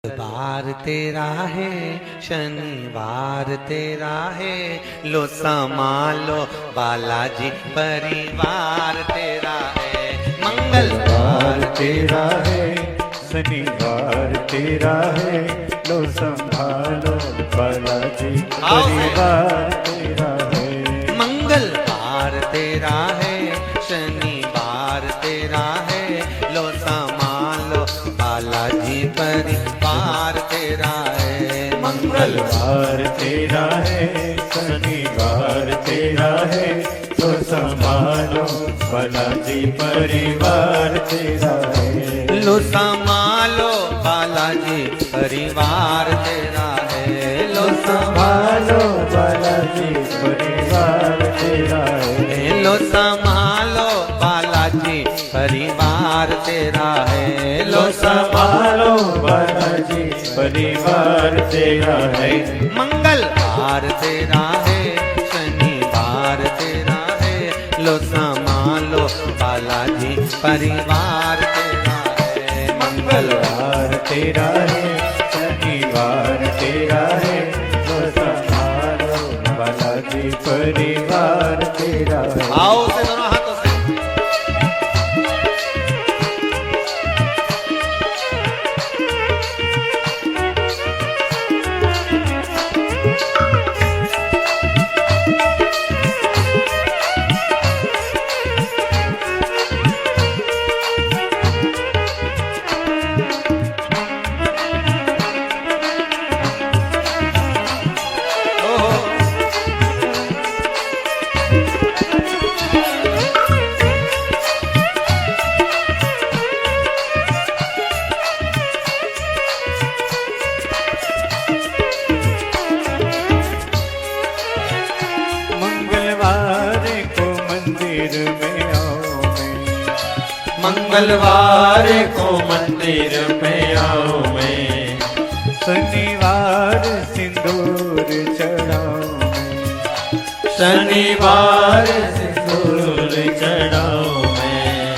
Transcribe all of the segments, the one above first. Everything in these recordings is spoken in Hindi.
बार तेरा है, शनिवार तेरा है, लो संभालो बालाजी परिवार तेरा है। मंगलवार तेरा है, शनिवार तेरा है, लो संभालो बालाजी परिवार तेरा है। मंगलवार तेरा है, शनिवार तेरा है, लो संभालो बालाजी परिवार तेरा है। मंगलवार तेरा है, शनिवार तेरा है, लो संभालो बालाजी परिवार तेरा है। लो संभालो बालाजी परिवार तेरा है। लो संभालो बालाजी परिवार तेरा है। लो संभालो बालाजी परिवार तेरा है। लो संभालो बालाजी परिवार तेरा है। मंगलवार तेरा है, शनिवार तेरा है, लो संभालो बालाजी परिवार तेरा है। मंगलवार तेरा है, शनिवार तेरा है, लो संभालो बालाजी परिवार तेरा है। आओ से दोनों हाथों से। मंगलवार को मंदिर में आओ मैं, शनिवार सिंदूर चढ़ाओ मैं, शनिवार सिंदूर चढ़ाओ मैं।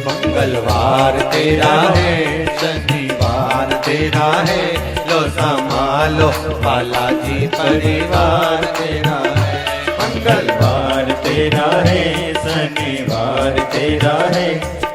मंगलवार तेरा है, शनिवार तेरा है, लो संभालो बालाजी परिवार तेरा है। मंगलवार तेरा है, शनिवार तेरा है,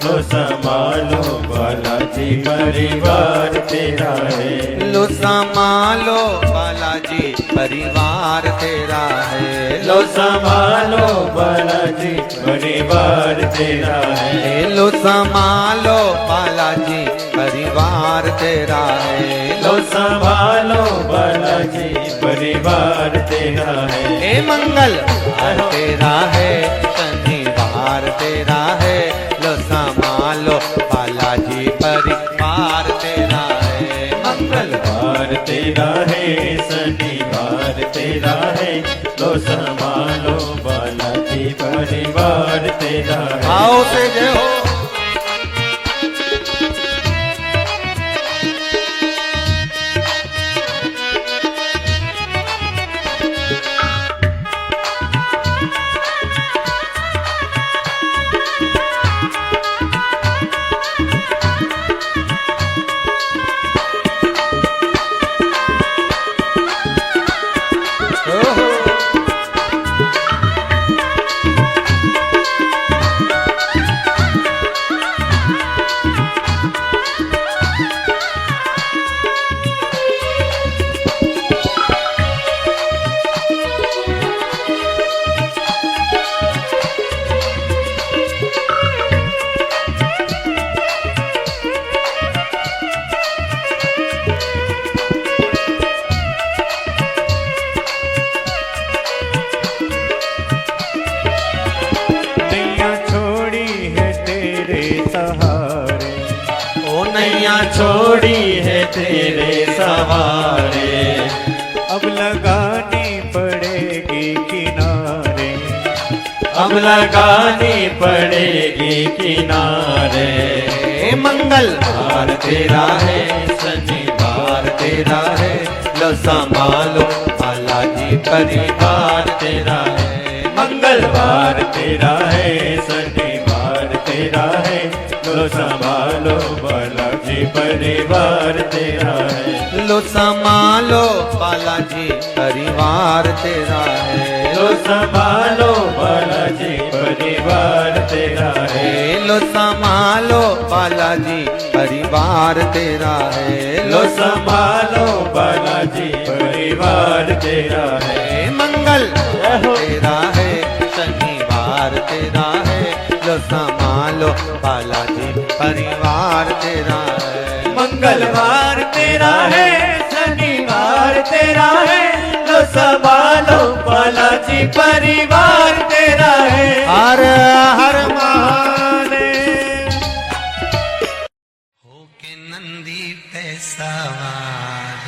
लो संभालो बालाजी परिवार तेरा है। लो संभालो बालाजी परिवार तेरा है। लो संभालो बालाजी परिवार तेरा है। लो संभालो बालाजी परिवार तेरा है। लो संभालो बालाजी परिवार तेरा है। हे मंगलवार तेरा है, शनिवार तेरा है, लो संभालो बालाजी परिवार तेरा है। मंगलवार तेरा है, शनिवार तेरा है, लो संभालो बालाजी परिवार तेरा है। आओ से जय हो। नैया छोड़ी है तेरे सहारे, अब लगानी पड़ेगी किनारे, अब लगानी पड़ेगी किनारे। मंगलवार तेरा है, शनिवार तेरा है, लो संभालो बालाजी परिवार तेरा है। मंगलवार तेरा है, शनिवार तेरा है, लो संभालो बालाजी बालाजी परिवार तेरा है। लो संभालो बालाजी परिवार तेरा है। लो संभालो बालाजी परिवार तेरा है। लो संभालो बालाजी परिवार तेरा है। लो संभालो बालाजी परिवार तेरा है। मंगल तेरा है, शनिवार तेरा है। लो संभालो बालाजी परिवार तेरा है। मंगलवार तेरा है, शनिवार तेरा है। लो संभालो बालाजी परिवार तेरा है। हर हर महादेव। होके नंदी पे सवार,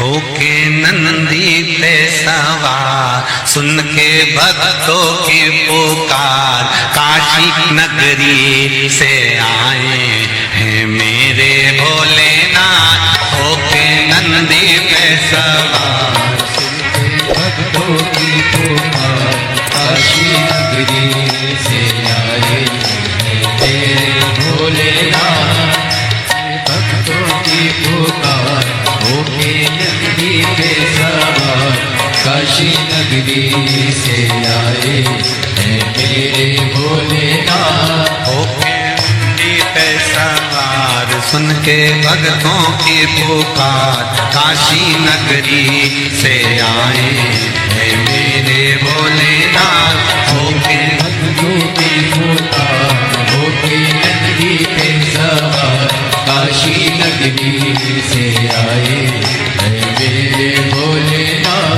होके नंदी पे सवार, सुन के भक्तों की पुकार, काशी नगरी से आए हैं मेरे भोलेनाथ। होके नंदी पे सवार, सुन के भक्तों की पुकार, काशी नगरी से आए हैं मेरे भोलेनाथ। भक्तों की पुकार, होके नगरी पे सवार, काशी नगरी से आए हैं मेरे भोलेनाथ। होके नगरी पे सवार, सुन के भक्तों की पुकार, काशी नगरी से आए हैं मेरे भोलेनाथ। होके भक्तों की पुकार, होके नगरी पे सवार, काशी नगरी से आए हैं मेरे भोलेनाथ।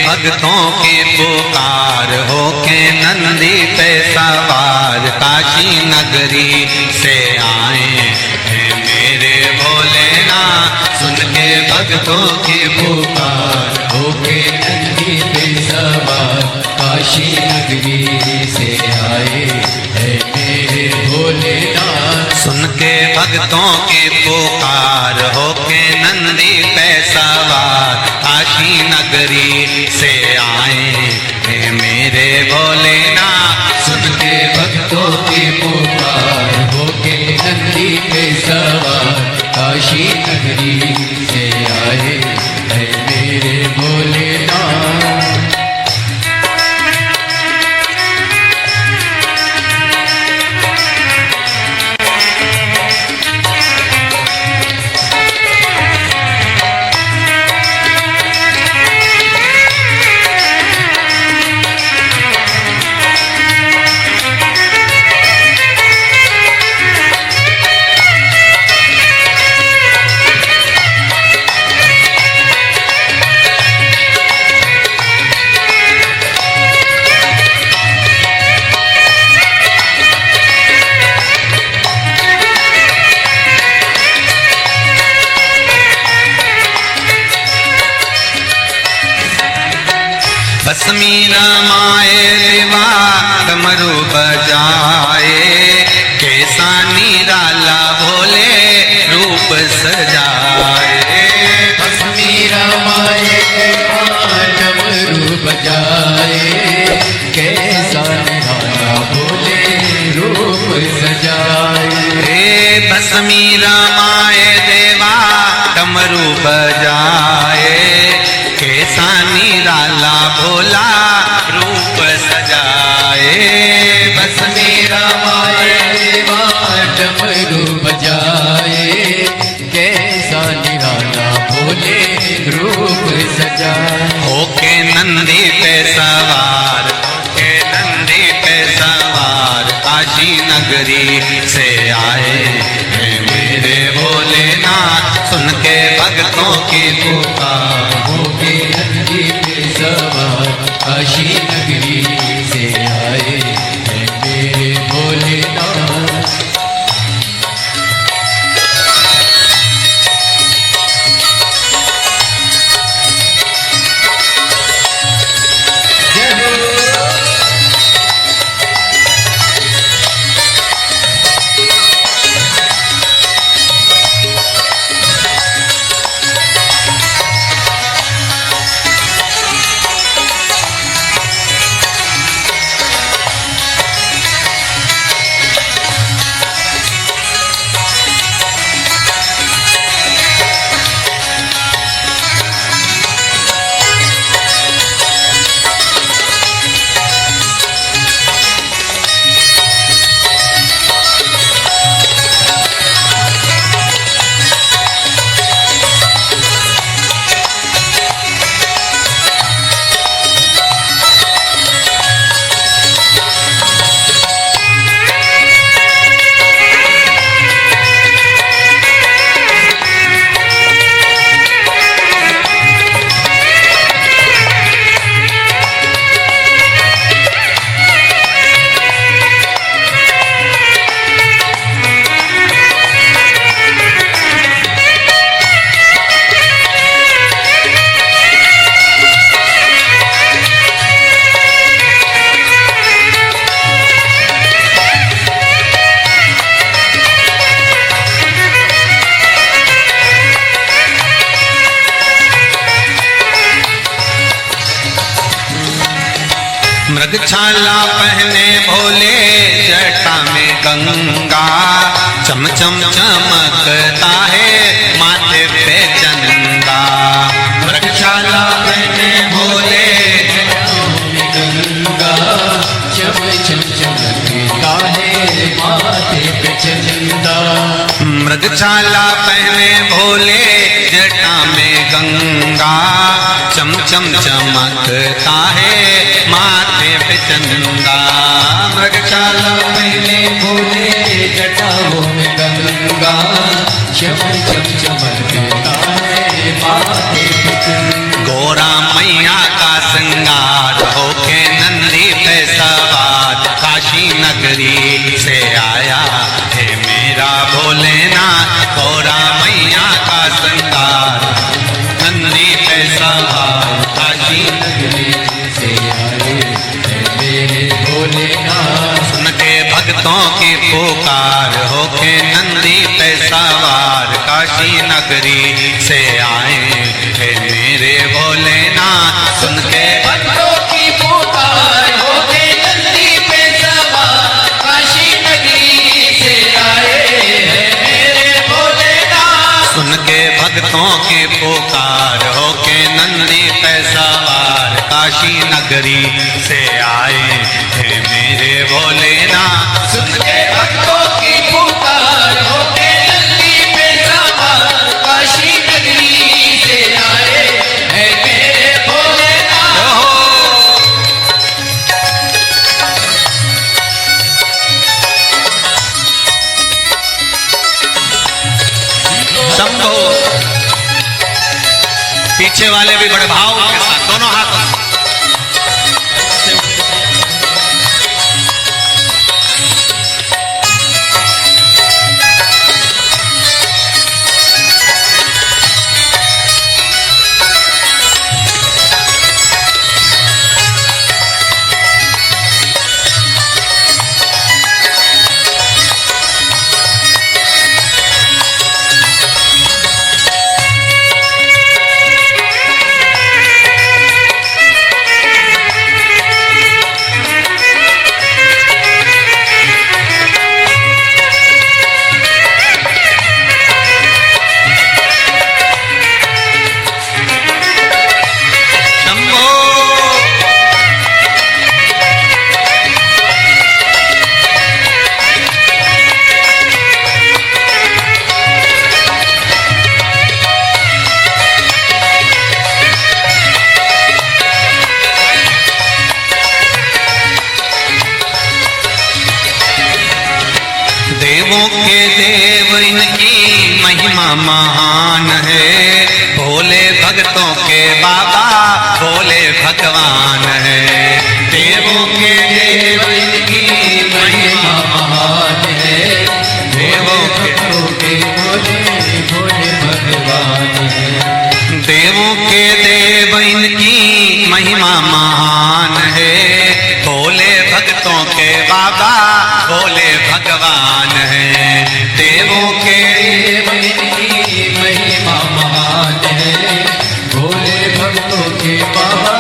भक्तों की पुकार, होके नंदी पे सवार, काशी नगरी से आए हैं मेरे भोलेनाथ। सुन के भक्तों की पुकार, होके नंदी पे सवार, काशी नगरी से आए हैं मेरे भोलेनाथ। सुन के भक्तों की पुकार, होके नंदी पे सवार, काशी नगरी से आए हैं मेरे भोलेनाथ। सुन के भक्तों की पुकार, होके नंदी पे सवार, काशी नगरी से आए हैं मेरे भोलेनाथ। भस्मी रमाए देवा डमरू बजाए, कैसा निराला भोले रूप सजाए। भस्मी रमाए देवा डमरू बजाए, कैसा निराला भोले रूप सजाए। भस्मी रमाए देवा डमरू बजाए, कैसा निराला भोला रूप सजाए। भस्मी रमाए देवा डमरू बजाए, कैसा निराला जाए। होके नंदी पे सवार, होके नंदी पे सवार काशी नगरी से आए हैं मेरे भोलेनाथ। सुन के भक्तों की पुकार, होके नंदी पे सवार काशी नगरी से आए हैं मेरे भोलेनाथ। मृगछाला पहने भोले जटा में गंगा, चम चम चमकता है माथे पे चंदा। मृगछाला पहने भोले जटा में गंगा, चम चम चमकता है माथे पे चंदा। मृगछाला पहने भोले जटा में गंगा, चम चम चमकता है माथे पे चंदा। मृगछाला पहने भोले जटाओं में गंगा, चम चम चमकता है माथे पे चंदा। गोरा मैया का श्रृंगार होके नंदी पे सवार काशी नगरी से आया है मेरा भोलेनाथ। गोरा मैया का श्रृंगार नंदी पे सवार काशी नगरी से आए हैं मेरे भोलेनाथ। सुन के भक्तों की पुकार होके नंदी पे सवार काशी नगरी से आए हैं मेरे भोलेनाथ। सुन के भक्तों की पुकार होके नंदी पे सवार काशी नगरी से आए हैं मेरे भोलेनाथ। सुन के भक्तों की पुकार होके नंदी पे सवार काशी नगरी से आए हैं मेरे भोलेनाथ। सुन के भक्तों की पुकार होके नंदी पे सवार काशी नगरी से आए हैं मेरे भोलेनाथ। शंभो। पीछे वाले भी बड़े भाव के साथ दोनों हाथों से देवों के देव इनकी महिमा महान है, भोले भक्तों के बाबा भोले भगवान है। देवों के देव इनकी महिमा महान है, देवों के भोले भोले भगवान है। देवों के देव इनकी महिमा महान है, भोले भक्तों के बाबा भोले भगवान है। देवों के देव इनकी महिमा महान है, भोले भक्तों के बाबा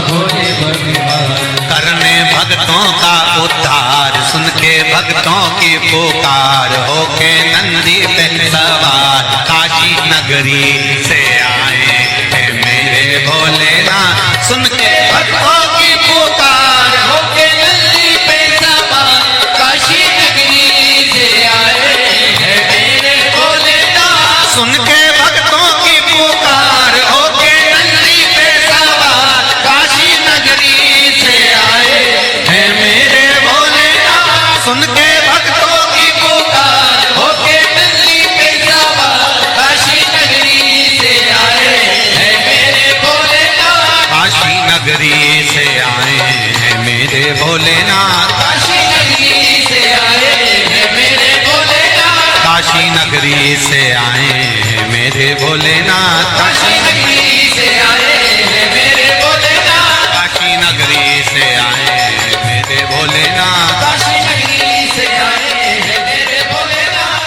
भोले भगवान। करने भक्तों का उद्धार, सुन के भक्तों की पुकार, होके नंदी पे सवार काशी नगरी से आए हैं मेरे भोलेनाथ। सुन के भक्तों की पुकार, होके नंदी पे सवार काशी नगरी से आए हैं मेरे भोलेनाथ। सुन के भक्तों की पुकार, होके नंदी पे सवार काशी नगरी से आए हैं मेरे भोलेनाथ। सुन के भक्तों की पुकार, होके नंदी पे सवार काशी नगरी से आए हैं मेरे भोलेनाथ। काशी नगरी से आए हैं मेरे भोलेनाथ। काशी नगरी से आए हैं मेरे भोलेनाथ। काशी नगरी से आए हैं मेरे भोलेनाथ। काशी नगरी से आए हैं मेरे भोलेनाथ। काशी नगरी से आए हैं मेरे भोलेनाथ। काशी नगरी से आए हैं मेरे भोलेनाथ।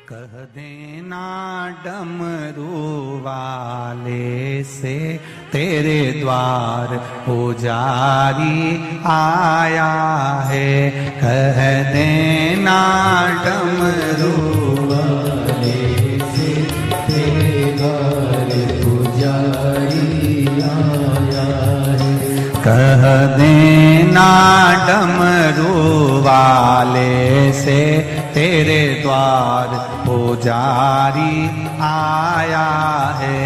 कह देना डमरू वाले से तेरे द्वार पुजारी आया है। कह देना डमरू वाले से तेरे द्वार पुजारी आया है। कह देना डमरू वाले से तेरे द्वार पुजारी आया है।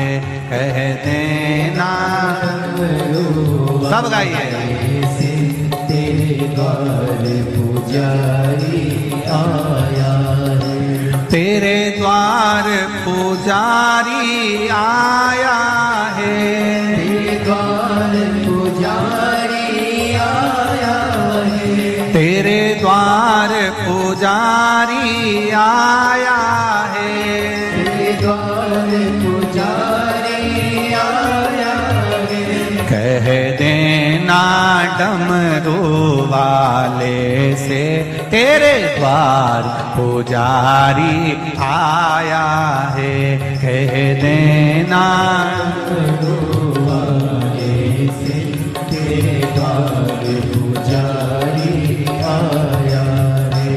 कह देना सब गाइए से तेरे द्वार पुजारी आया है। तेरे द्वार पुजारी आया है। तेरे द्वार पुजारी आया है। तेरे द्वार पुजारी आया है। तेरे द्वार पुजारी आया है। कह देना डमरू वाले से तेरे द्वार पुजारी आया है। कह देना डमरू वाले से तेरे द्वार पुजारी आया है।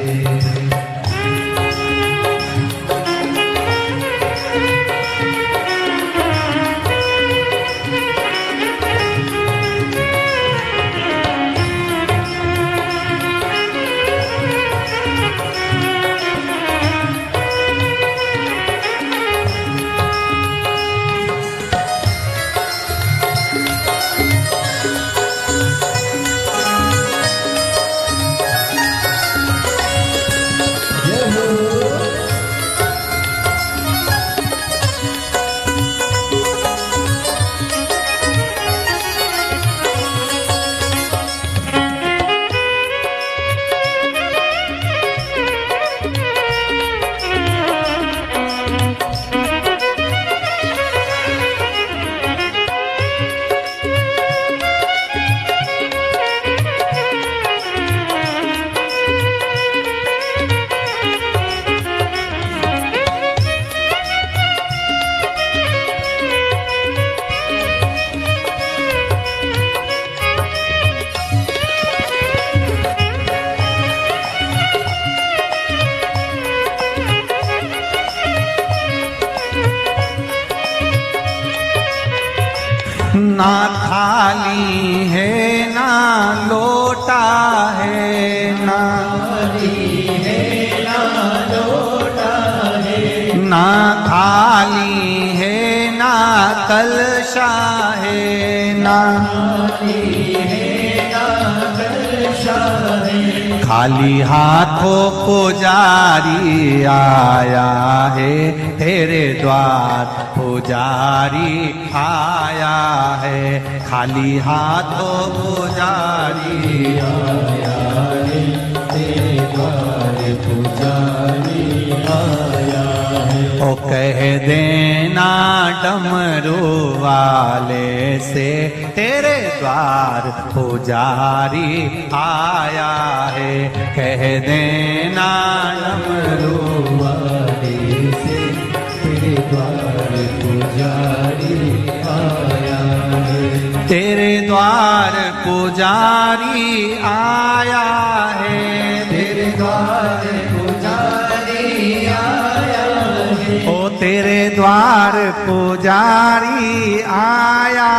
ना थाली है ना लोटा है, ना थाली है ना लोटा है, ना थाली है ना कलशा है, ना थाली है ना खाली हाथों पुजारी आया है तेरे द्वार, पुजारी आया है। खाली हाथों पुजारी आया है तेरे द्वार, पुजारी आया है। ओ कह देना डमरू वाले से तेरे द्वार पुजारी आया है। कह देना डमरू वाले से तेरे द्वार पुजारी आया है। तेरे द्वार पुजारी आया है, तेरे द्वार पुजारी आया है। ओ तेरे द्वार पुजारी आया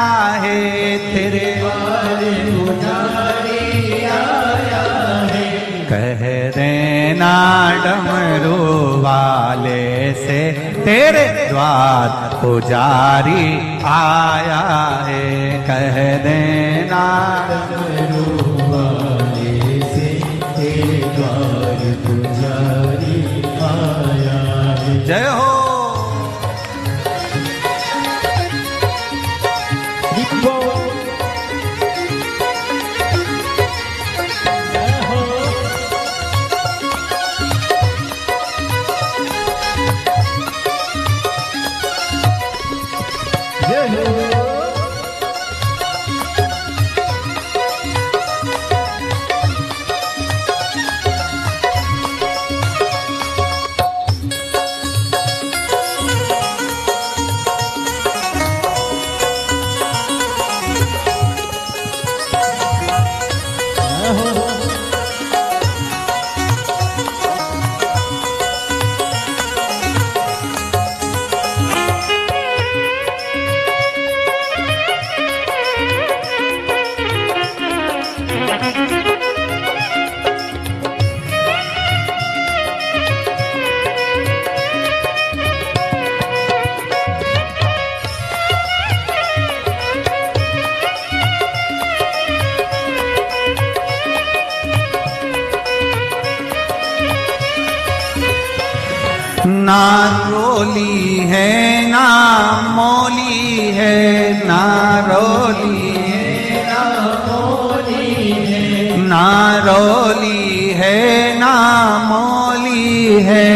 है, तेरे द्वार पुजारी आया है। कह देना डमरू वाले से तेरे द्वार पुजारी आया है। कह देना डमरू वाले से तेरे द्वार पुजारी आया है। जय हो। ना रोली है ना मोली है, ना रोली है ना मोली है। ना रोली है ना मोली है,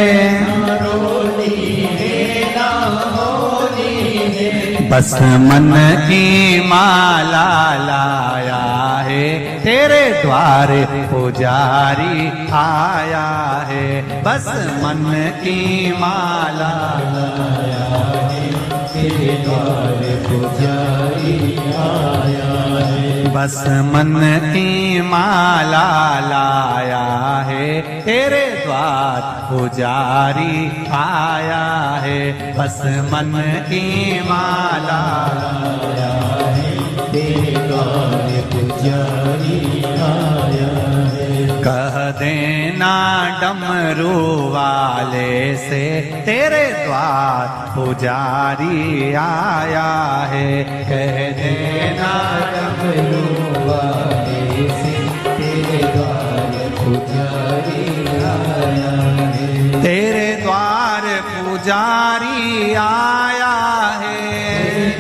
ना रोली है ना मोली है। बस मन की माला लाया है तेरे द्वार पुजारी आया है। बस मन की माला लाया है तेरे द्वार पुजारी आया है। बस मन की माला लाया है तेरे द्वार पुजारी आया है। बस मन की माला लाया है तेरे द्वार पुजारी आया है। कह देना डमरू वाले से तेरे द्वार पुजारी आया है। कह देना डमरू वाले से तेरे द्वार पुजारी आया है। तेरे द्वार पुजारी आया है,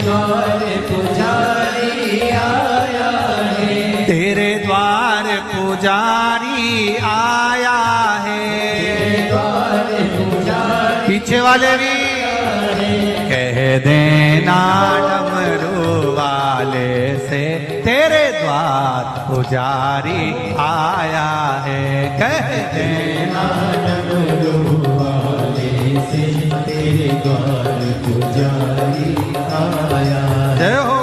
द्वार पुजारी आया है। तेरे द्वार पुजारी आया है, द्वार पुजारी। पीछे वाले भी कह देना डमरू वाले से तेरे द्वार पुजारी आया है। कह देना डमरू वाले से तेरे द्वार पुजारी आया। जय हो।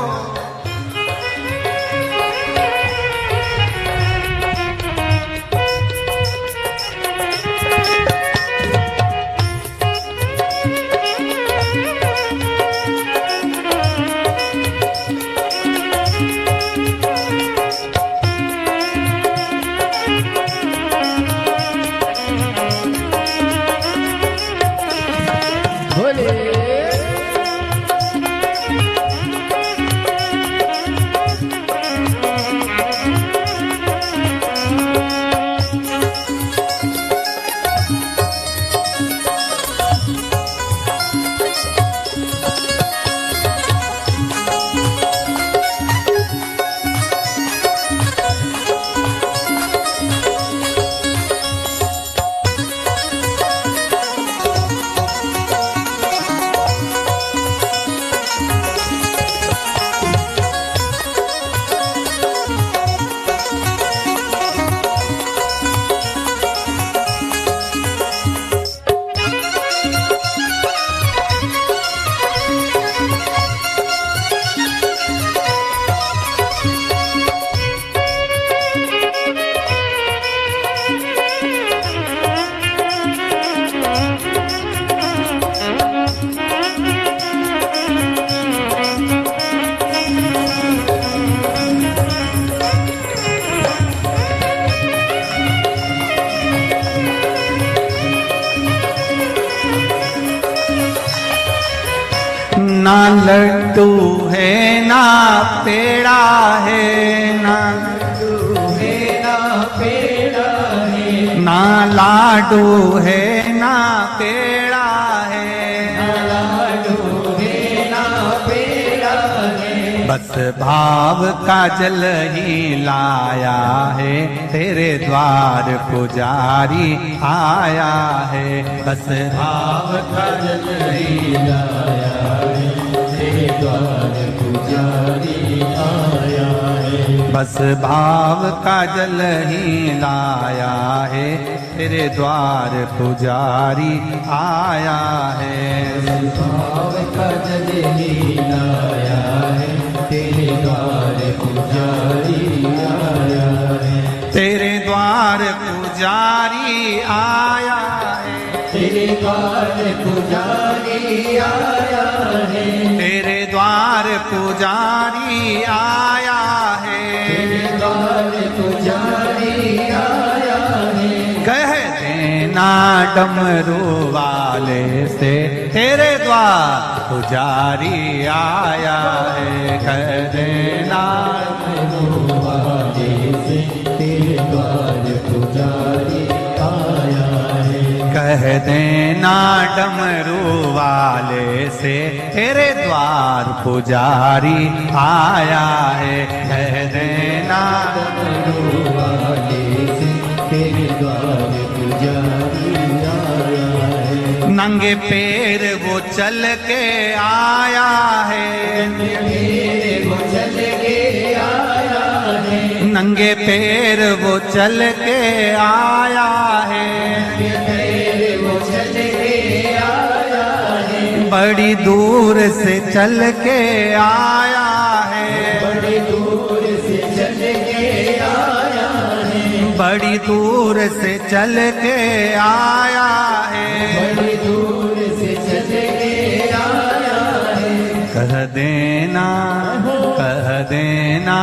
ना लड्डू है ना पेड़ा है, ना ना लाडू है ना पेड़ा है, बस भाव का जल ही लाया है, तेरे द्वार पुजारी आया है। बस भाव का जल ही लाया है, तेरे द्वार पुजारी आया है। बस भाव का जल ही लाया है, तेरे द्वार पुजारी आया है। भाव का जल ही लाया है, तेरे द्वार पुजारी आया है। तेरे द्वार पुजारी आया है, तेरे द्वार पुजारी आया है। तेरे द्वार पुजारी आया है, तेरे द्वार पुजारी आया है। कह देना डमरू वाले से, तेरे द्वार पुजारी आया है। कह देना डमरू वाले से, तेरे द्वार पुजारी आया है। कह देना डमरू वाले से, तेरे द्वार पुजारी आया है। कह देना डमरू वाले से, तेरे द्वार पुजारी आया है। नंगे पैर वो चल के आया है, नंगे पैर वो चल के आया है, बड़ी दूर से चल के आया है, बड़ी दूर से चल के आया है, बड़ी दूर से चल के आया है, बड़ी दूर से चल के आया है। कह देना, कह देना,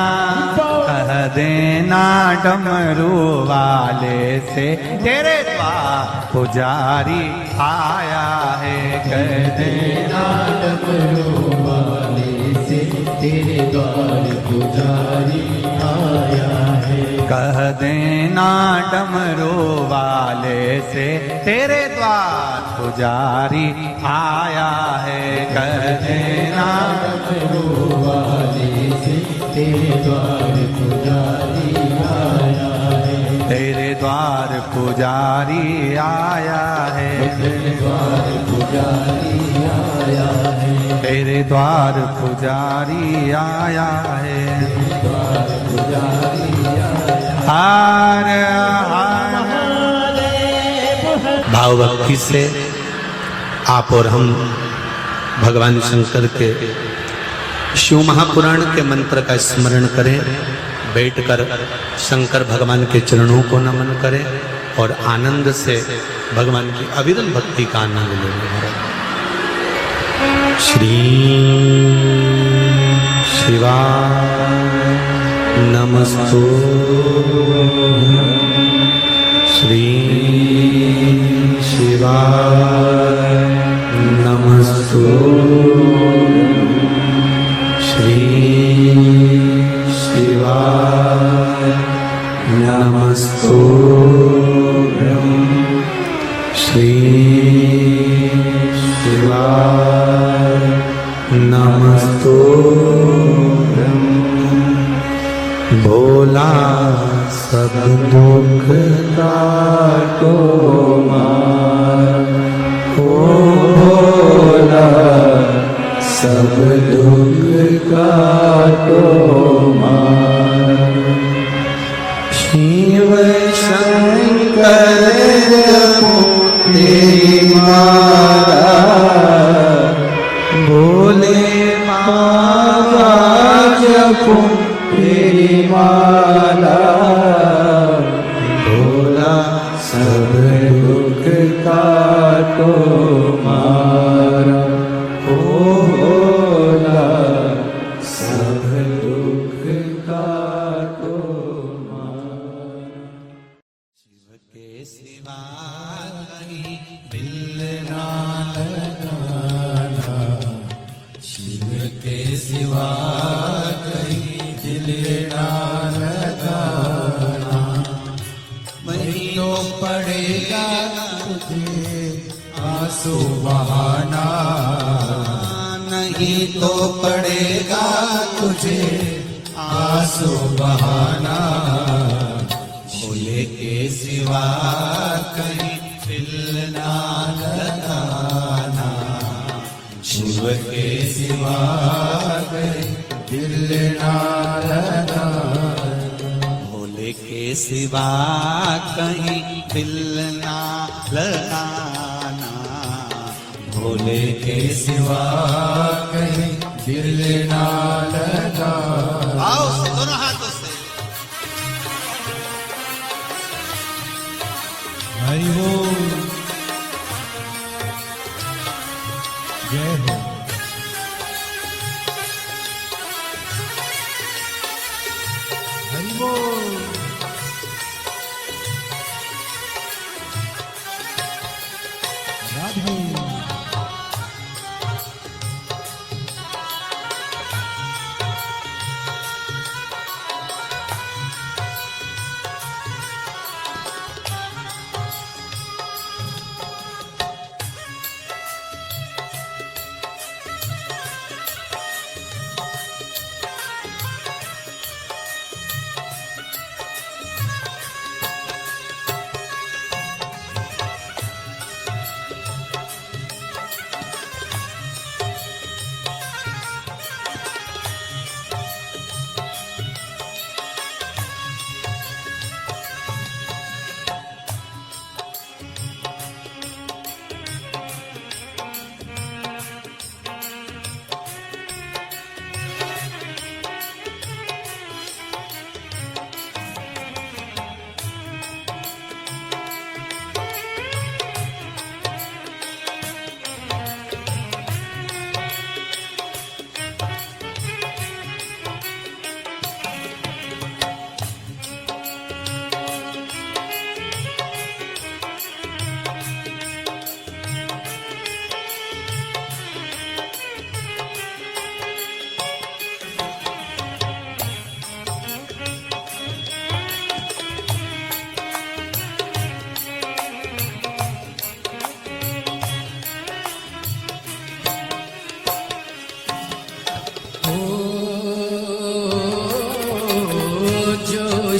कह देना डमरू वाले से, तेरे द्वार पुजारी आया है। कह देना डमरू वाले से, तेरे द्वार पुजारी आया है। कह देना डमरू वाले से, तेरे द्वार पुजारी आया है। कह देना डमरू वाले से, तेरे द्वार पुजारी आया है। तेरे द्वार पुजारी आया है, तेरे द्वार पुजारी आया है। तेरे द्वार पुजारी आया है, द्वार पुजारी आया। हार भाव भक्ति से आप और हम भगवान शंकर के शिव महापुराण के मंत्र का स्मरण करें, बैठकर शंकर भगवान के चरणों को नमन करें और आनंद से भगवान की अविरल भक्ति का आनंद लें। श्री शिवाय नमस्तु, श्री शिवाय नमस्तु, श्री शिवाय नमस्तुभ्यं, श्री शिवाय नमस्तुभ्यं। भोला सब दुख काटो मार, ओ भोला सब दुख काटो मार। शिव शंकर तेरी मारा, भोले माता जपो तेरी माला। भोला सब दुख काटो मारा, ओ भोला सब दुख काटो मारा। शिव के सिवा कहीं दिल ना लगाना, नहीं तो पड़ेगा तुझे आंसू बहाना, भोले के सिवा कहीं दिल ना लगाना, शिव के सिवा कहीं दिल ना लगाना, भोले के सिवा कहीं दिल ना लगाना, भोले के सिवा कहीं दिल ना लगाना। आओ से दोनों हाथों से। हरि बोल, जय हो। हरि बोल, राधे।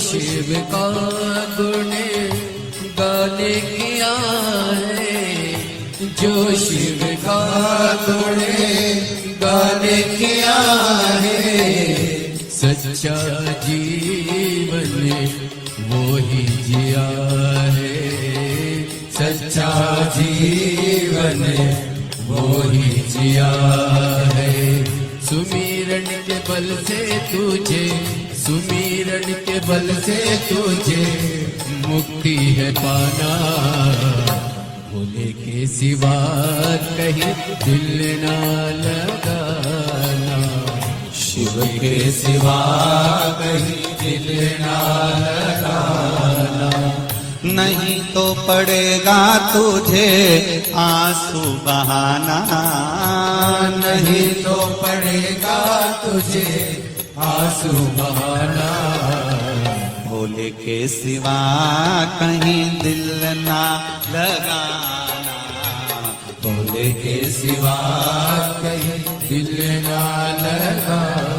शिव का गुण गाने किया है, जो शिव का गुण गाने किया है, सच्चा जीवन वो ही जिया है, सच्चा जीवन वो ही जिया है। सुमिरन के बल से तुझे, सुमिरन के बल से तुझे मुक्ति है पाना, भोले के सिवा कहीं दिल ना लगाना, शिव के सिवा कहीं दिल ना लगाना, नहीं तो पड़ेगा तुझे आंसू बहाना, नहीं तो पड़ेगा तुझे आंसू बहाना, भोले के सिवा कहीं दिल ना लगाना, भोले के सिवा कहीं दिल ना लगाना।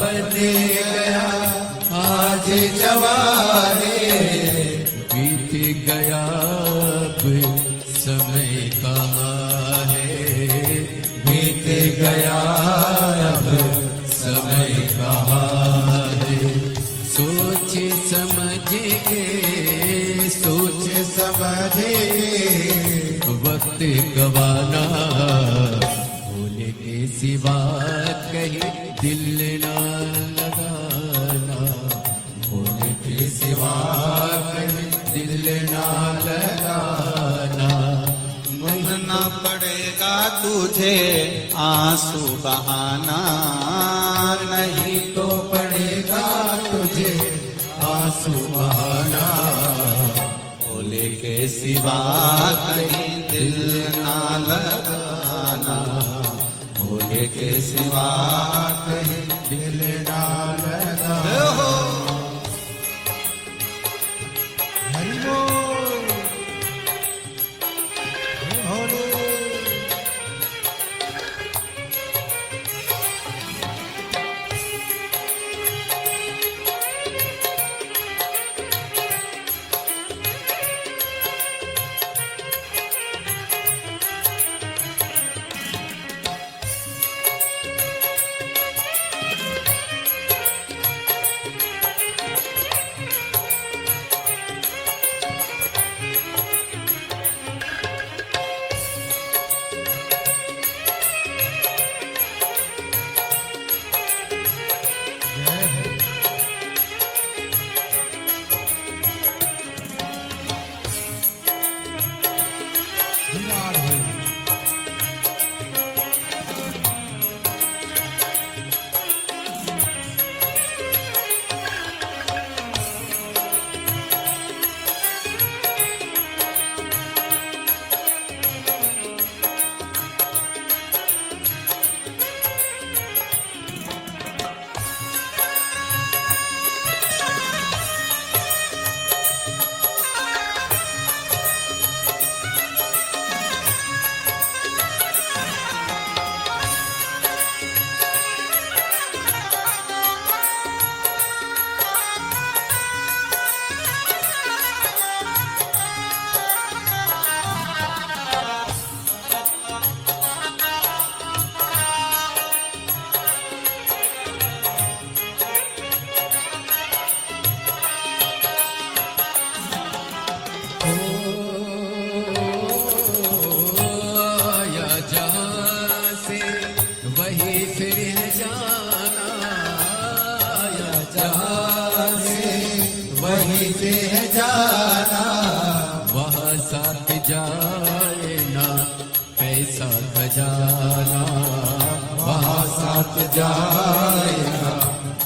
बने गया आज जवारे, बीत गया अब समय कहाँ है, बीत गया अब समय कहाँ है। सोच समझ के सोच समझ वक्त गवाना, भूल के सिवा कहीं दिल ना लगाना, भूल के सिवा कहीं दिल ना लगाना। बहना पड़ेगा तुझे आंसू बहाना, नहीं तो पड़ेगा तुझे आंसू बहाना, भोले के सिवा कहीं दिल ना लगाना, भोले के सिवा कहीं दिल ना लगा। हरि बोल भोले। जाए ना पैसा खजाना, वहाँ साथ जाएगा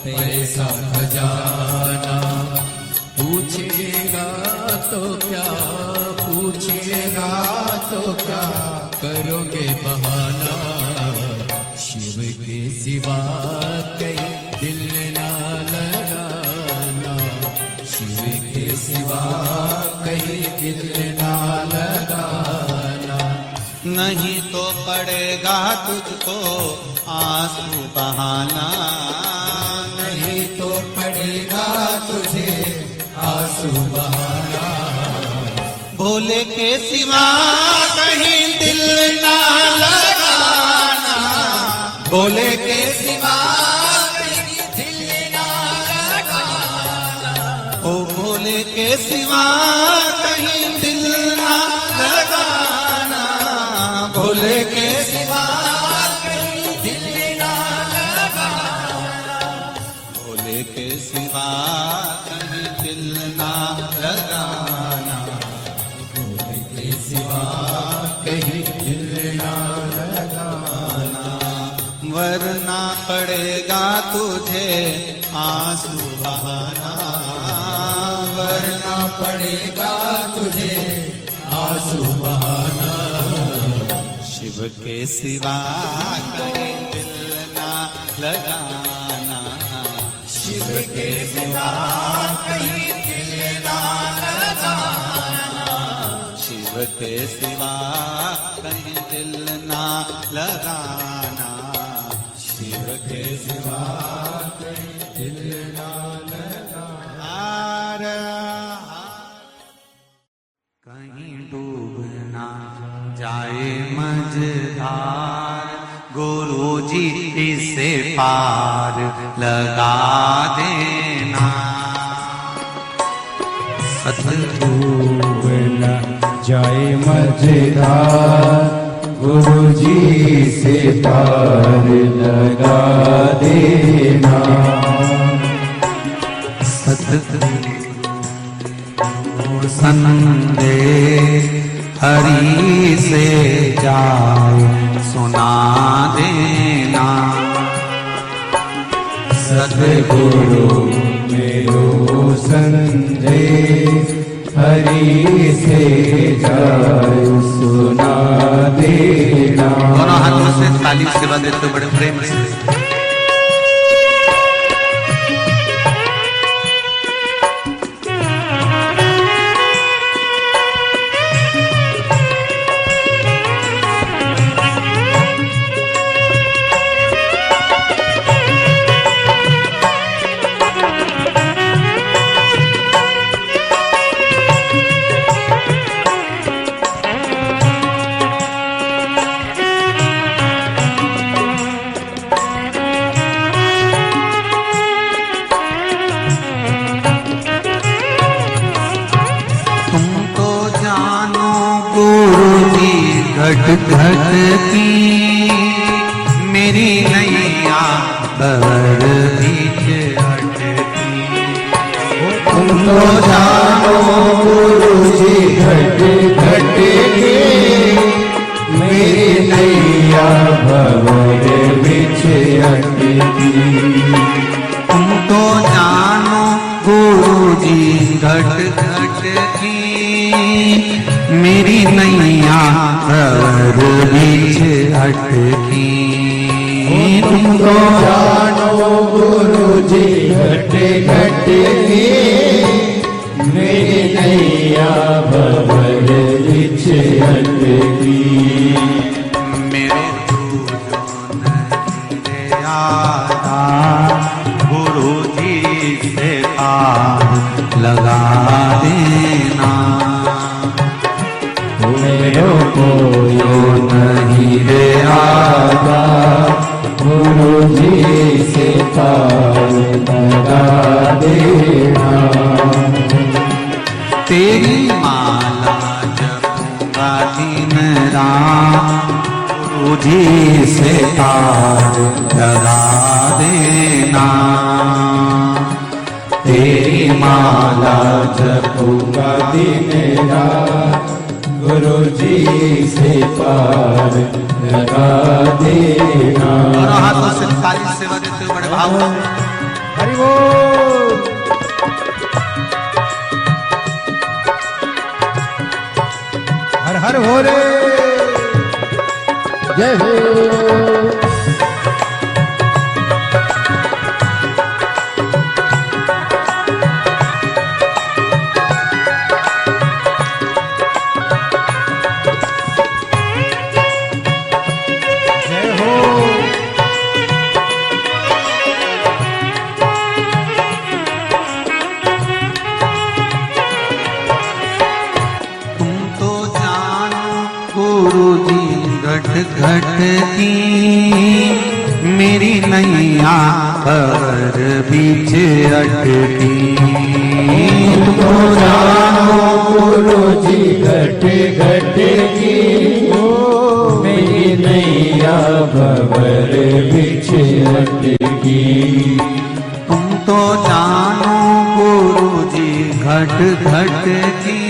पैसा खजाना। पूछेगा तो क्या, पूछेगा तो क्या, करोगे बहाना। शिव के सिवा कहीं दिल ना लगाना, शिव के सिवा कहीं दिल ना लगाना। नहीं तो पड़ेगा तुझको आंसू बहाना, नहीं तो पड़ेगा तुझे आंसू बहाना। भोले के सिवा कहीं दिल ना लगाना, भोले के सिवा कहीं दिल ना लगाना। ओ भोले के सिवा कहीं दिल ना लगाना, भोले के सिवा कहीं दिल ना लगाना। भोले के सिवा कहीं दिल ना लगाना, भोले के सिवा कहीं दिल ना लगाना। वरना पड़ेगा तुझे आंसू बहाना, वरना पड़ेगा तुझे आंसू बहाना। शिव के सिवा कहीं दिल ना लगाना, शिव के सिवा कहीं दिल ना लगाना। शिव के सिवा कहीं दिल ना लगाना, शिव के सिवा हिलना लगा। कहीं डूब ना जाए मझधार, गुरु जी इसे पार लगा देना। डूब न जाए मझधार, गुरु जी से पार लगा देना। सतगुरु संदेश हरि से जाए सुना देना। सतगुरु मेरो संदेश हरि से जाए सुना देना। दोनों हाथों से ताली सेवा देते बड़े प्रेम से। घट घट की मेरी नैया भंवर बीच अटकी। तुम तो जानो गुरु जी घट घट की मेरी नैया भंवर बीच अटकी। तुम तो जानो गुरु जी घट घट की मेरी नैया भंवर बीच अटकी। तुम तो जानो गुरु जी घट घट की मेरी नैया भंवर बीच अटकी। मेरे जो नहीं आता गुरु जी से पार लगा देना। मेरो को यो नहीं रे आता गुरु जी से पार लगा देना। तेरी माला जपूंगा दिन रात गुरु जी से पार लगा देना। तेरी माला जपूंगा दिन रात गुरु जी से पार लगा देना। दोनों हाथों से ताली सेवा देते हुए बड़े भाव से। हरि बोल। हर हर हो रे जय हो। घट घट की मेरी नैया भंवर बीच अटकी। तुमको जानो गुरु जी घट घट की मेरी नैया भंवर बीच अटकी। तुम तो जानो गुरु जी घट घट की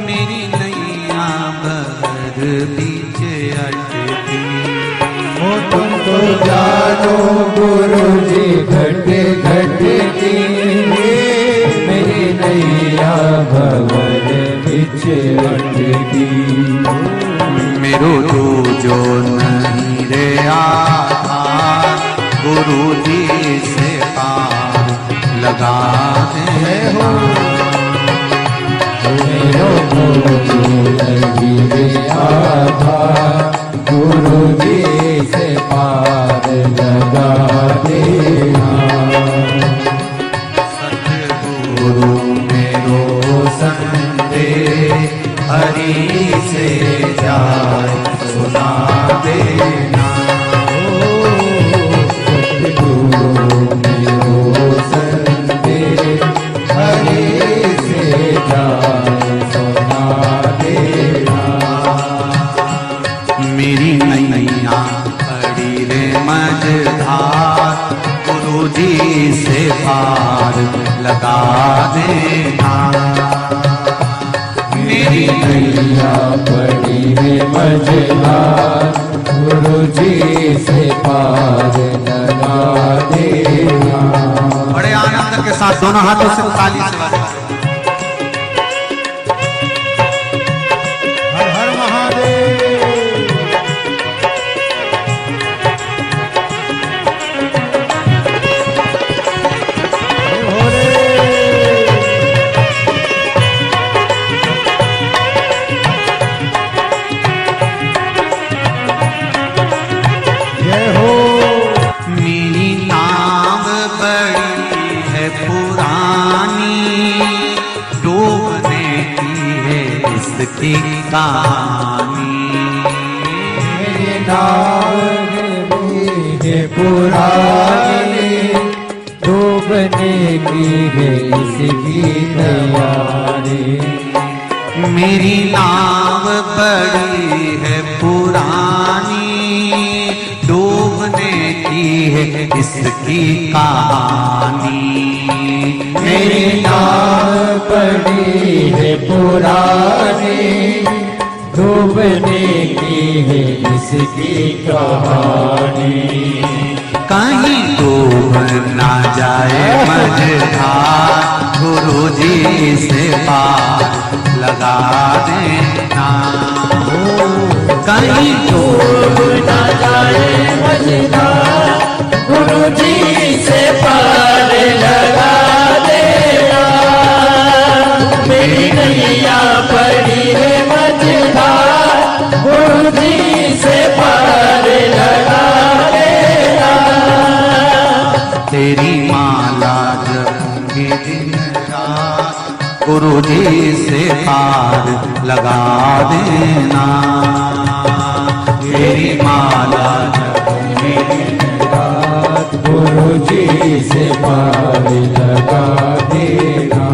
मेरी नैया भंवर बीच अटकी। तुमको जानो गुरु जी घट घट की मेरी नैया भंवर बीच अटकी। मेरो जो नहीं रे आधार गुरु जी से पार लगा दे हो। मेरो जो नहीं रे आधार गुरु जी से पार लगा पार लगा देना। मेरी नैया पड़ी है मझधार, गुरु जी से पार लगा देना। बड़े आनंद के साथ दोनों हाथों से ताली से बजाओ। हर हर महादेव। मेरी नाव बड़ी है पुरानी, डूबने की है इसकी कहानी। मेरी नाव है पुरानी, डूबने की है इसकी तैयारी। मेरी नाव बड़ी है पुरानी, डूबने की है इसकी कहानी। मेरी नाव पड़ी है पुरानी, डूबने की है इसकी कहानी। कहीं डूब ना जाए मझधार, गुरु जी से पार लगा देना। कहीं डूब ना जाए मझधार, गुरु जी से पार लगा देना। मेरी नैया पड़ी है मझधार, गुरु जी से पार लगा देना। तेरी माला जपूंगी दिन रात, गुरु जी से पार लगा देना। तेरी माला जपूंगी दिन रात, गुरु जी से पार लगा देना।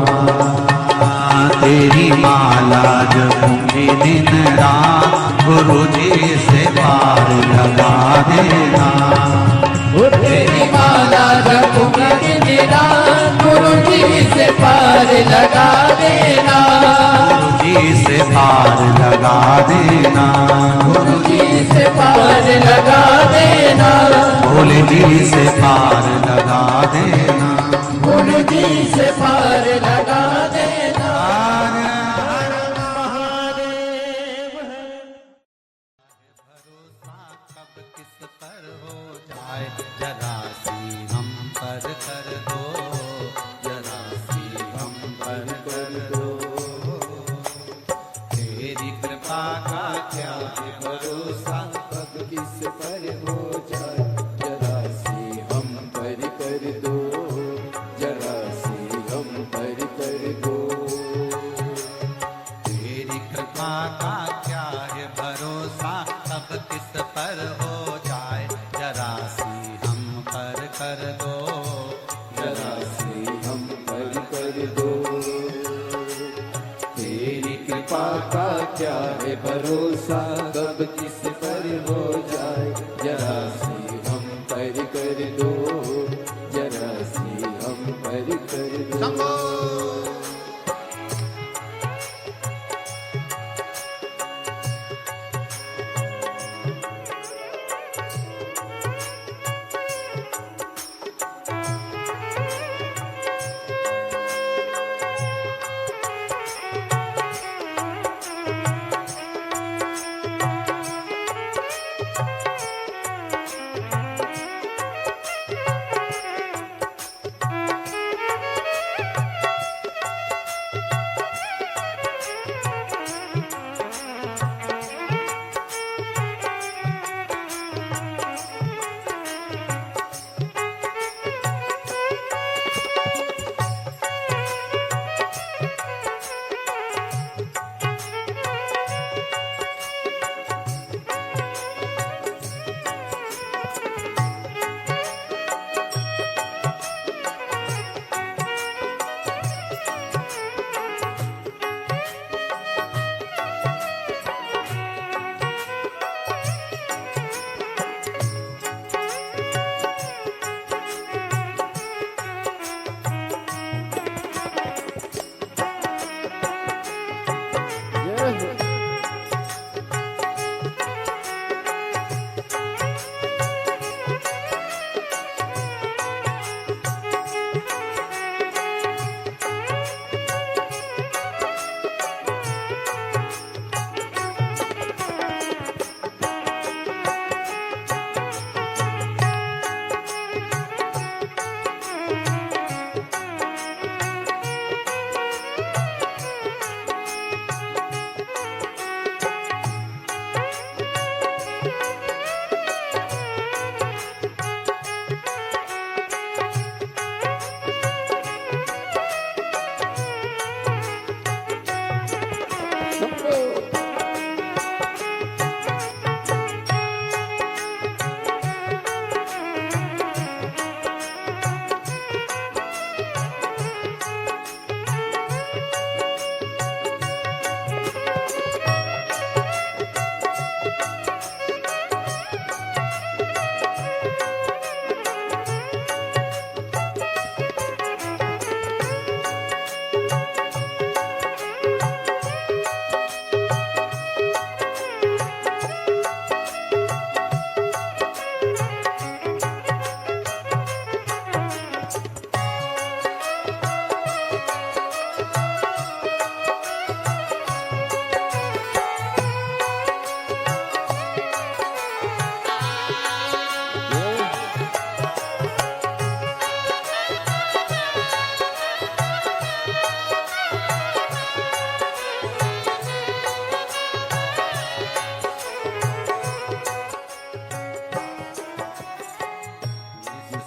तेरी माला जपूंगी दिन रात, गुरु जी से पार लगा देना। तेरी माला जपूंगी दिन रात, गुरु जी से पार लगा देना। गुरु जी से पार लगा देना। गुरु जी से पार लगा देना। भोले जी से पार लगा देना। गुरु जी से पार लगा देना। भरोसा कब किस पर हो जाए, जरा सी हम पर कर दो, जरा सी हम पर कर दो। तेरी कृपा का क्या है भरोसा, कब किस पर हो जाए, जरा सी हम पर कर दो, जरा सी हम पर कर दो। तेरी कृपा का क्या है भरोसा, कब किस पर हो जाए, जरा सी हम पर कर दो, जरा सी हम पर कर दो। तेरी कृपा का क्या है भरोसा, कब किस पर हो जाए, जरा सी हम पर कर दो, जरा सी हम पर कर दो।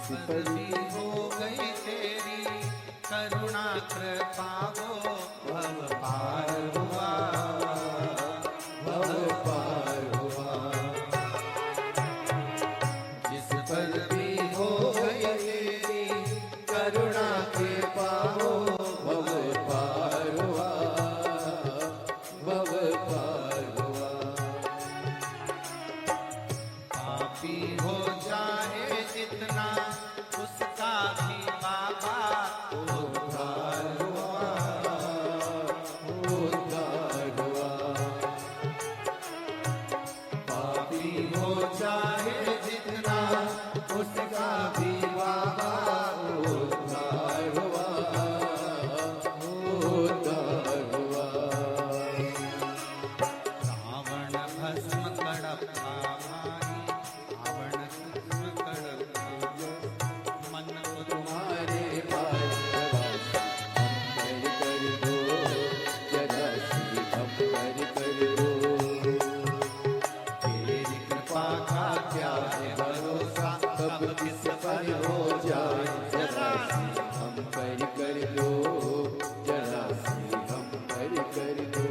जिस पर भी हो गई तेरी करुणा कृपा वो भव पार हुआ, भव पार हुआ। जिस पर भी हो गई तेरी करुणा के पाओ भव पार हुआ, भव पार हुआ। पापी हो जाए जितना उसका भी बाबा उद्धार हुआ, उद्धार हुआ। पापी हो जाए जितना उसका भी बाबा उद्धार हुआ, उद्धार हुआ। रावण भस्म कड़प्पा भाई, रावण भस्म कड़प्पा मन को तुम्हारे पास हम कर दो, जरा सी हम कर दो। तेरी कृपा का क्या है भरोसा, कब किस पर हो जाए जरा सी हम कर दो, जरा सी हम कर दो।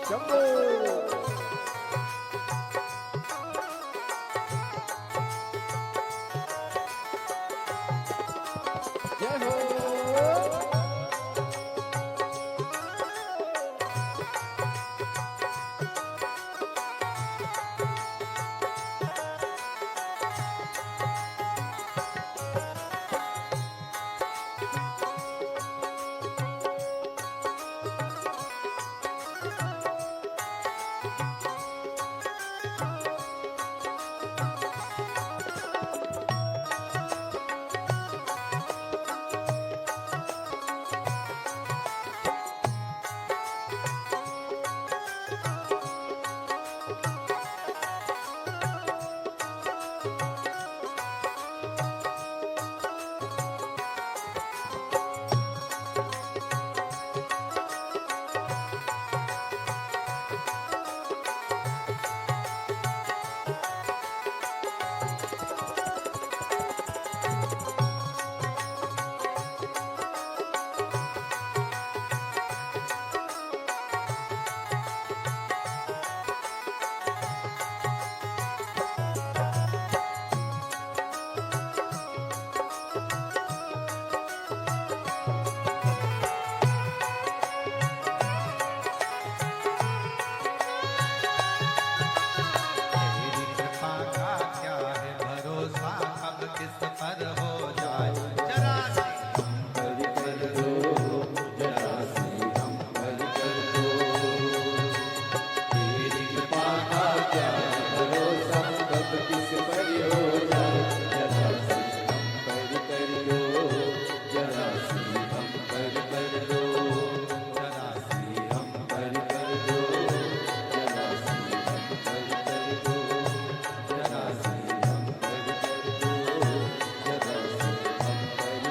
शंभो जय हो तेरी कृपा का क्या है भरोसा, कब किस पर हो जाए जरा सी हरि कर दो जरा सी हम हरि कर दो तेरी कृपा का क्या है भरोसा कब किस पर हो जाए जरा सी हम हरि कर दो जरा सी हम हरि कर दो जरा सी हम हरि कर दो जरा सी हम हरि कर दो जरा सी हम हरि कर दो जरा सी हम हरि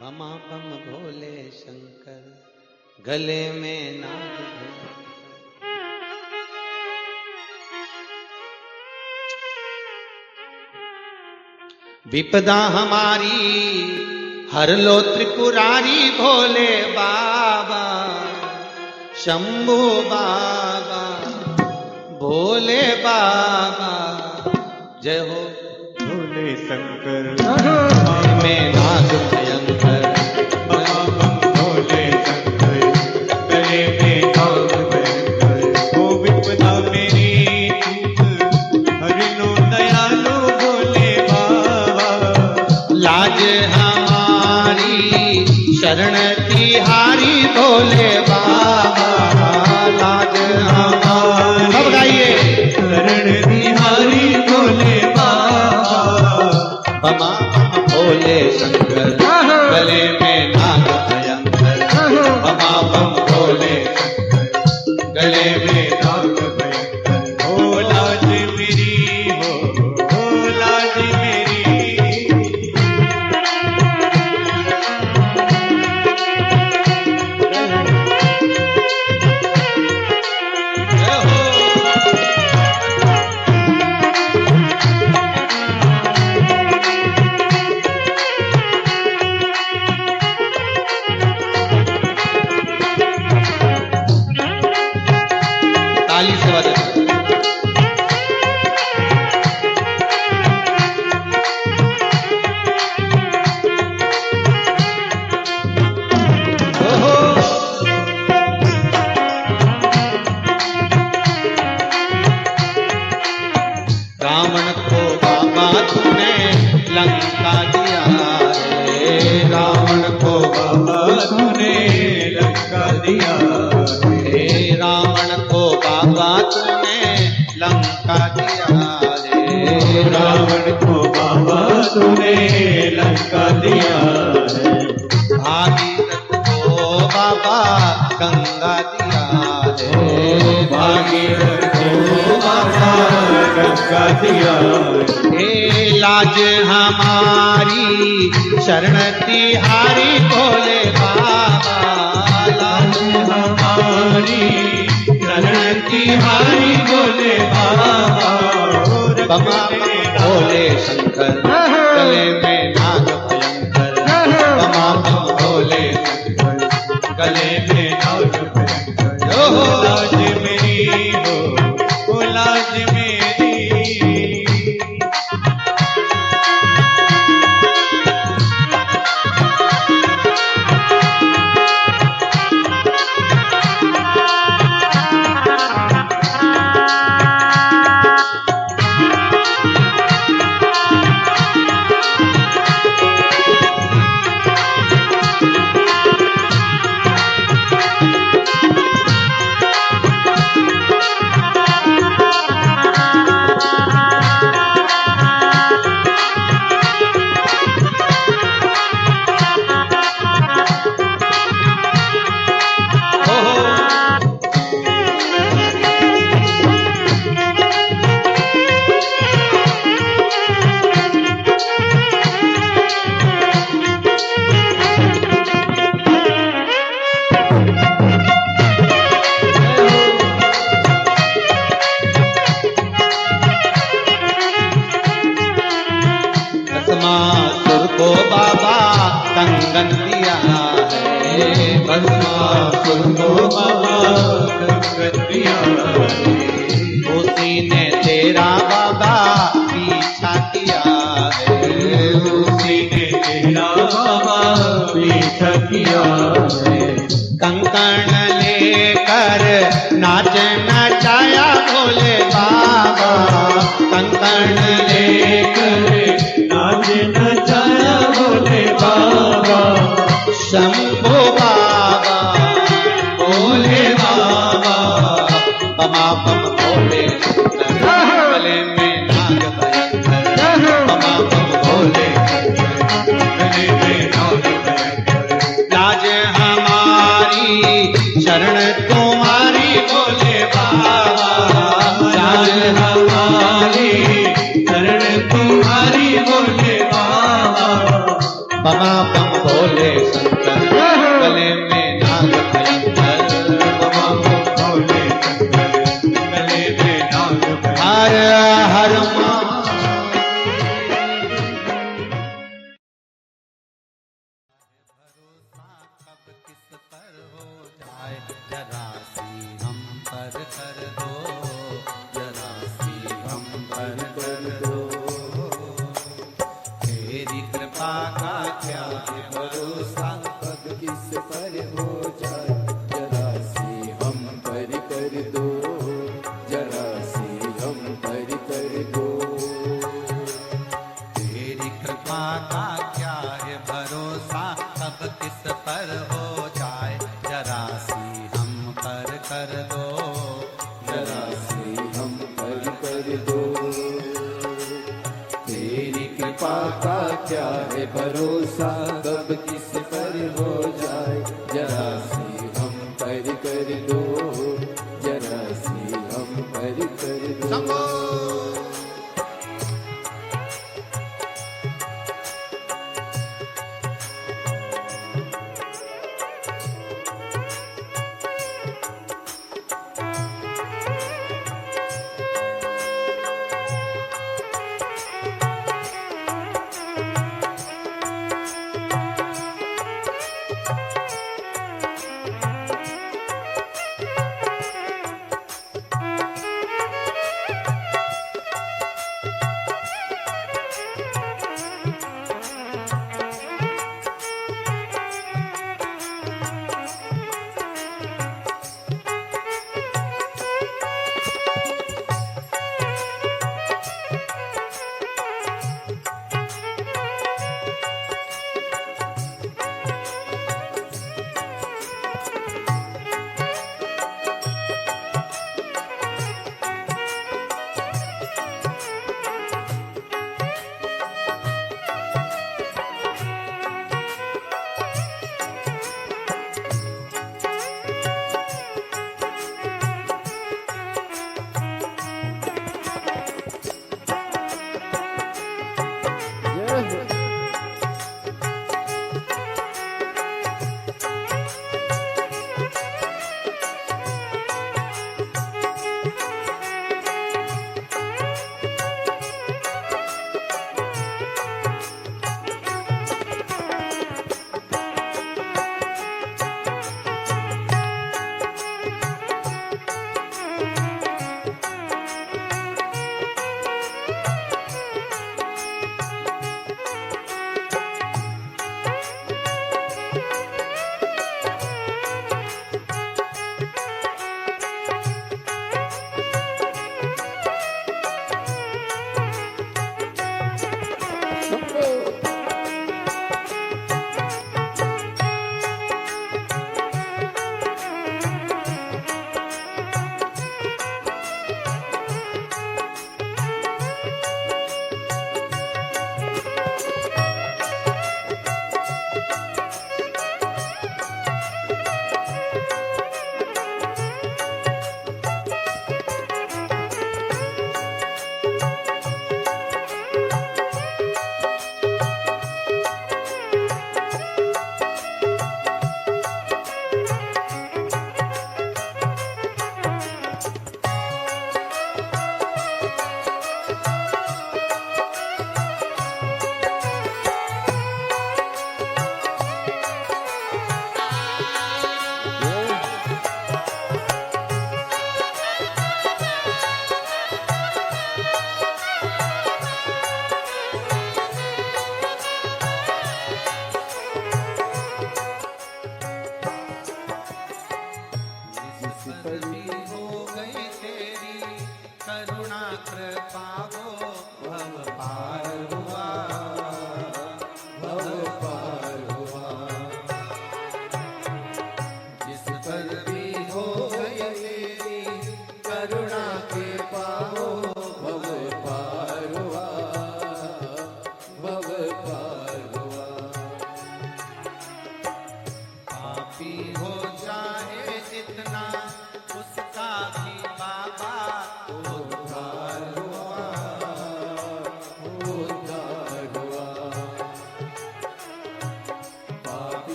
बमा बम भोले शंकर गले में नाग भैंकर। विपदा हमारी हर लो त्रिपुरारी भोले बाबा शंभू बाबा भोले बाबा जय हो भोले शंकर में नाग भयंकर भोले शंकर गले में नाग भयंकर। ओ विपदा मेरी चूक हरि लो दयालु भोले बाबा। लाज हमारी शरण तिहारी भोले बाबा लाज हमारी सब गाइए शरण बिहारी भोले बाबा। बमा बम भोले शंकर गले में नाग भयंकर बमा बम भोले शंकर गले में नाग भयंकर। ओ लाज मेरी हो लाज मेरी। ताली से बजा रावण को बाबा तूने लंका दिया रे रावण को बाबा तूने लंका दिया हे रावण को बाबा तूने लंका दिया रे रावण को बाबा तूने लंका दिया है। भागीरथ को बाबा गंगा दिया रे भागीरथ को बाबा गंगा दिया है। हे लाज हमारी शरण तिहारी भोले बाबा लाज हमारी शरण तिहारी भोले बाबा। बमा भोले शंकर गले में नाग भयंकर गले में नाग भयंकर हो लाज मेरी हो लाज मेरी भस्मासुर को बाबा कंगन दिया है भस्मासुर को बाबा कंगन दिया उसी ने तेरा बाबा पीछा किया है उसी ने तेरा बाबा पीछा किया है कंकण लेकर नाच नचाया भोले बाबा कंकण लेकर नाच नचाया भोले बाबा शंभो बाबा भोले बाबा बमा बम भोले गले में नाग भयंकर बमा बम भोले गले में नाग भयंकर लाज हमारी शरण तुम्हारी भोले बाबा लाज हमारी शरण तुम्हारी भोले बाबा बमा बम भोले शंकर गले में नाग भयंकर बमा बम भोले शंकर गले में नाग भयंकर हर हर मा कब किस पर हो जाए जरा सी हम पर कर दो जरा सी हम पर कर दो तेरी कृपा का क्या है भरोसा कब किस पर हो जाए जरा सी हम पर कर दो जरा सी हम पर कर दो तेरी कृपा का क्या है भरोसा कब किस पर हो जाए जरा सी हम पर कर दो जरा सी हम पर कर दो तेरी कृपा का क्या है भरोसा कब किस पर हो जाए जरा सी हम पर कर दो जरा सी हम पर कर दो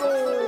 को